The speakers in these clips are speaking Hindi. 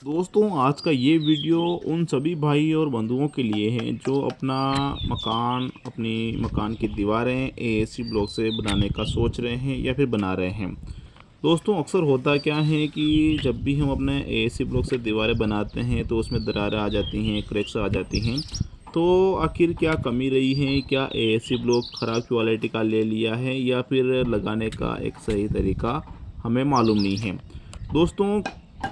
दोस्तों आज का ये वीडियो उन सभी भाई और बंधुओं के लिए है जो अपनी मकान की दीवारें एएसी ब्लॉक से बनाने का सोच रहे हैं या फिर बना रहे हैं। दोस्तों अक्सर होता क्या है कि जब भी हम अपने एएसी ब्लॉक से दीवारें बनाते हैं तो उसमें दरारें आ जाती हैं, क्रैक्स आ जाती हैं। तो आखिर क्या कमी रही है, क्या एएसी ब्लॉक ख़राब क्वालिटी का ले लिया है या फिर लगाने का एक सही तरीका हमें मालूम नहीं है। दोस्तों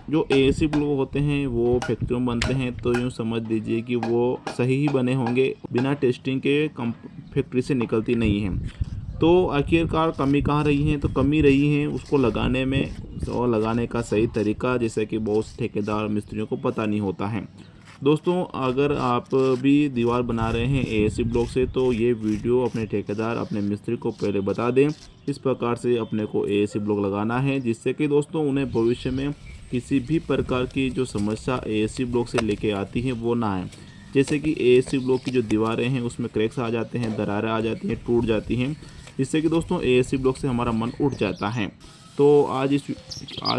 जो एएसी ब्लॉक होते हैं वो फैक्ट्री में बनते हैं, तो यूँ समझ लीजिए कि वो सही ही बने होंगे, बिना टेस्टिंग के फैक्ट्री से निकलती नहीं हैं। तो आखिरकार कमी कहाँ रही है, तो कमी रही है उसको लगाने में और लगाने का सही तरीका, जैसे कि बहुत से ठेकेदार मिस्त्रियों को पता नहीं होता है। दोस्तों अगर आप भी दीवार बना रहे हैं एएसी ब्लॉक से तो ये वीडियो अपने ठेकेदार अपने मिस्त्री को पहले बता दें। इस प्रकार से अपने को एएसी ब्लॉक लगाना है जिससे कि दोस्तों उन्हें भविष्य में किसी भी प्रकार की जो समस्या एएसी ब्लॉक से लेके आती है वो ना आए। जैसे कि एएसी ब्लॉक की जो दीवारें हैं उसमें क्रैक्स आ जाते हैं, दरारें आ जाती हैं, टूट जाती हैं, जिससे कि दोस्तों एएसी ब्लॉक से हमारा मन उठ जाता है। तो आज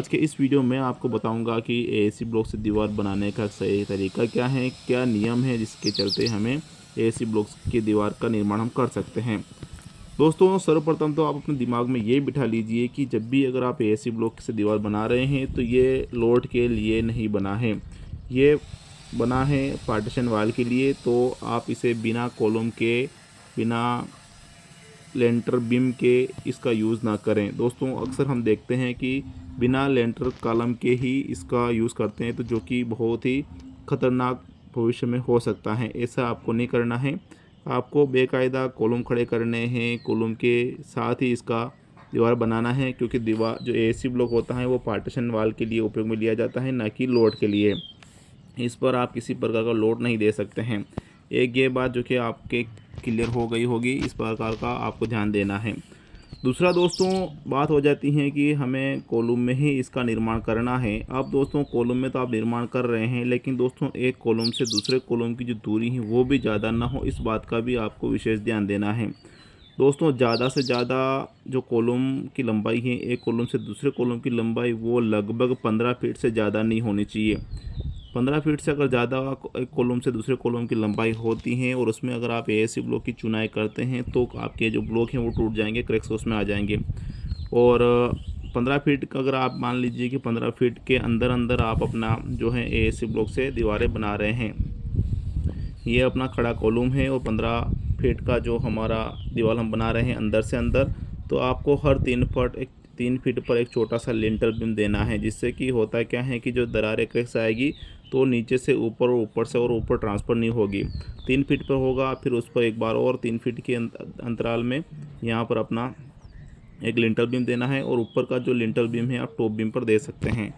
के इस वीडियो में आपको बताऊंगा कि एएसी ब्लॉक से दीवार बनाने का सही तरीका क्या है, क्या नियम है जिसके चलते हमें एएसी ब्लॉक की दीवार का निर्माण हम कर सकते हैं। दोस्तों सर्वप्रथम तो आप अपने दिमाग में ये बिठा लीजिए कि जब भी अगर आप एएसी ब्लॉक से दीवार बना रहे हैं तो ये लोड के लिए नहीं बना है, ये बना है पार्टीशन वाल के लिए। तो आप इसे बिना कॉलम के, बिना लेंटर बीम के इसका यूज़ ना करें। दोस्तों अक्सर हम देखते हैं कि बिना लेंटर कॉलम के ही इसका यूज़ करते हैं, तो जो कि बहुत ही ख़तरनाक भविष्य में हो सकता है। ऐसा आपको नहीं करना है, आपको बेकायदा कॉलम खड़े करने हैं, कॉलम के साथ ही इसका दीवार बनाना है, क्योंकि दीवार जो एसी ब्लॉक होता है वो पार्टीशन वाल के लिए उपयोग में लिया जाता है, ना कि लोड के लिए। इस पर आप किसी प्रकार का लोड नहीं दे सकते हैं। एक ये बात जो कि आपके क्लियर हो गई होगी, इस प्रकार का आपको ध्यान देना है। दूसरा दोस्तों बात हो जाती है कि हमें कॉलम में ही इसका निर्माण करना है। अब दोस्तों कॉलम में तो आप निर्माण कर रहे हैं, लेकिन दोस्तों एक कॉलम से दूसरे कॉलम की जो दूरी है वो भी ज़्यादा ना हो, इस बात का भी आपको विशेष ध्यान देना है। दोस्तों ज़्यादा से ज़्यादा जो कॉलम की लंबाई है, एक कॉलम से दूसरे कॉलम की लंबाई वो लगभग 15 फीट से ज़्यादा नहीं होनी चाहिए। 15 फीट से अगर ज़्यादा एक कॉलम से दूसरे कॉलम की लंबाई होती है और उसमें अगर आप एएसी ब्लॉक की चुनाई करते हैं तो आपके जो ब्लॉक हैं वो टूट जाएंगे, क्रैक्स उसमें आ जाएंगे। और 15 फीट का अगर आप मान लीजिए कि 15 फीट के अंदर अंदर आप अपना जो है एएसी ब्लॉक से दीवारें बना रहे हैं, ये अपना खड़ा कॉलम है और 15 फीट का जो हमारा दीवार हम बना रहे हैं अंदर से अंदर, तो आपको हर 3 फीट पर एक छोटा सा लिंटर बीम देना है, जिससे कि होता क्या है कि जो दरारें क्रैक्स आएगी तो नीचे से ऊपर और ऊपर से और ऊपर ट्रांसफ़र नहीं होगी। 3 फीट पर होगा, फिर उस पर एक बार और 3 फीट के अंतराल में यहाँ पर अपना एक लिंटर बीम देना है, और ऊपर का जो लिंटर बीम है आप टॉप बीम पर दे सकते हैं।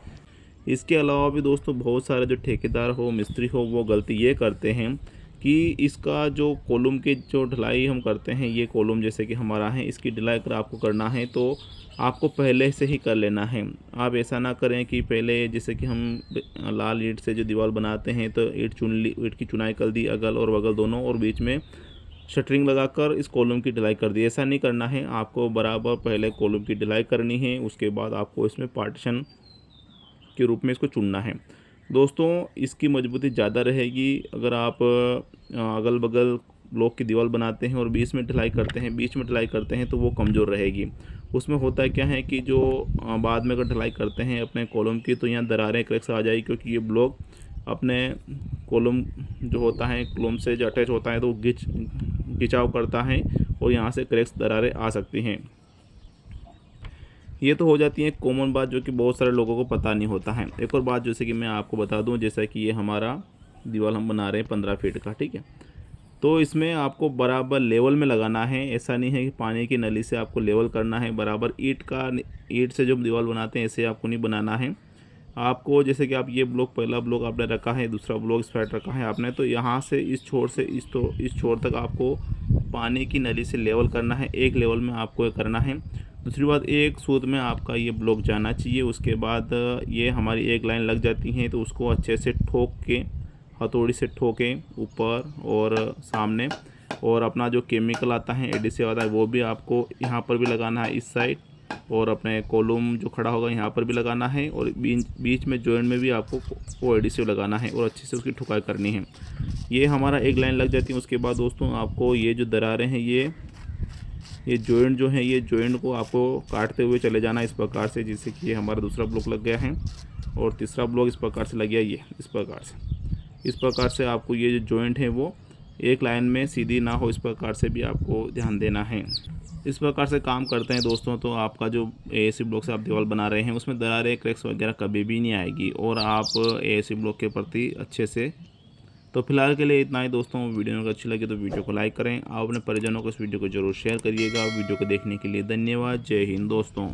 इसके अलावा भी दोस्तों बहुत सारे जो ठेकेदार हो, मिस्त्री हो, वो गलती ये करते हैं कि इसका जो कॉलम की जो ढलाई हम करते हैं, ये कॉलम जैसे कि हमारा है, इसकी ढलाई अगर आपको करना है तो आपको पहले से ही कर लेना है। आप ऐसा ना करें कि पहले जैसे कि हम लाल ईंट से जो दीवार बनाते हैं तो ईंट चुन ली, ईंट की चुनाई कर दी अगल और बगल दोनों, और बीच में शटरिंग लगाकर इस कॉलम की ढलाई कर दी। ऐसा नहीं करना है, आपको बराबर पहले कॉलम की ढलाई करनी है, उसके बाद आपको इसमें पार्टीशन के रूप में इसको चुनना है। दोस्तों इसकी मजबूती ज़्यादा रहेगी अगर आप अगल बगल ब्लॉक की दीवार बनाते हैं और बीच में ढलाई करते हैं तो वो कमज़ोर रहेगी। उसमें होता है क्या है कि जो बाद में अगर ढलाई करते हैं अपने कॉलम की, तो यहाँ दरारें क्रैक्स आ जाएगी, क्योंकि ये ब्लॉक अपने कॉलम जो होता है कॉलम से जो अटैच होता है तो खिंचाव करता है और यहाँ से क्रैक्स दरारें आ सकती हैं। ये तो हो जाती है कॉमन बात, जो कि बहुत सारे लोगों को पता नहीं होता है। एक और बात जैसे कि मैं आपको बता दूं, जैसा कि ये हमारा दीवार हम बना रहे हैं 15 फीट का, ठीक है। तो इसमें आपको बराबर लेवल में लगाना है, ऐसा नहीं है कि पानी की नली से आपको लेवल करना है। बराबर ईंट से जो दीवार बनाते हैं ऐसे आपको नहीं बनाना है। आपको जैसे कि आप ये ब्लॉक, पहला ब्लॉक आपने रखा है, दूसरा ब्लॉक इस साइड रखा है आपने, तो यहाँ से इस छोर से इस छोर तक आपको पानी की नली से लेवल करना है। एक लेवल में आपको ये करना है। दूसरी बात, एक सूत में आपका ये ब्लॉक जाना चाहिए। उसके बाद ये हमारी एक लाइन लग जाती है तो उसको अच्छे से ठोक के, हथौड़ी से ठोकें ऊपर और सामने। और अपना जो केमिकल आता है, एडिसिव आता है, वो भी आपको यहाँ पर भी लगाना है इस साइड, और अपने कॉलम जो खड़ा होगा यहाँ पर भी लगाना है, और बीच में जॉइंट में भी आपको वो एडिसिव लगाना है और अच्छे से उसकी ठुकाई करनी है। ये हमारा एक लाइन लग जाती है। उसके बाद दोस्तों आपको ये जो दरारें हैं, ये जॉइंट जो है, ये जॉइंट को आपको काटते हुए चले जाना इस प्रकार से, जिससे कि ये हमारा दूसरा ब्लॉक लग गया है और तीसरा ब्लॉक इस प्रकार से लग गया। ये इस प्रकार से आपको ये जो जॉइंट है वो एक लाइन में सीधी ना हो, इस प्रकार से भी आपको ध्यान देना है। इस प्रकार से काम करते हैं दोस्तों, तो आपका जो एएसी ब्लॉक से आप दीवार बना रहे हैं उसमें दरारें, क्रैक्स वगैरह कभी भी नहीं आएगी और आप एएसी ब्लॉक के प्रति अच्छे से। तो फिलहाल के लिए इतना ही दोस्तों। वीडियो अगर अच्छी लगी तो वीडियो को लाइक करें। आप अपने परिजनों को इस वीडियो को जरूर शेयर करिएगा। वीडियो को देखने के लिए धन्यवाद। जय हिंद दोस्तों।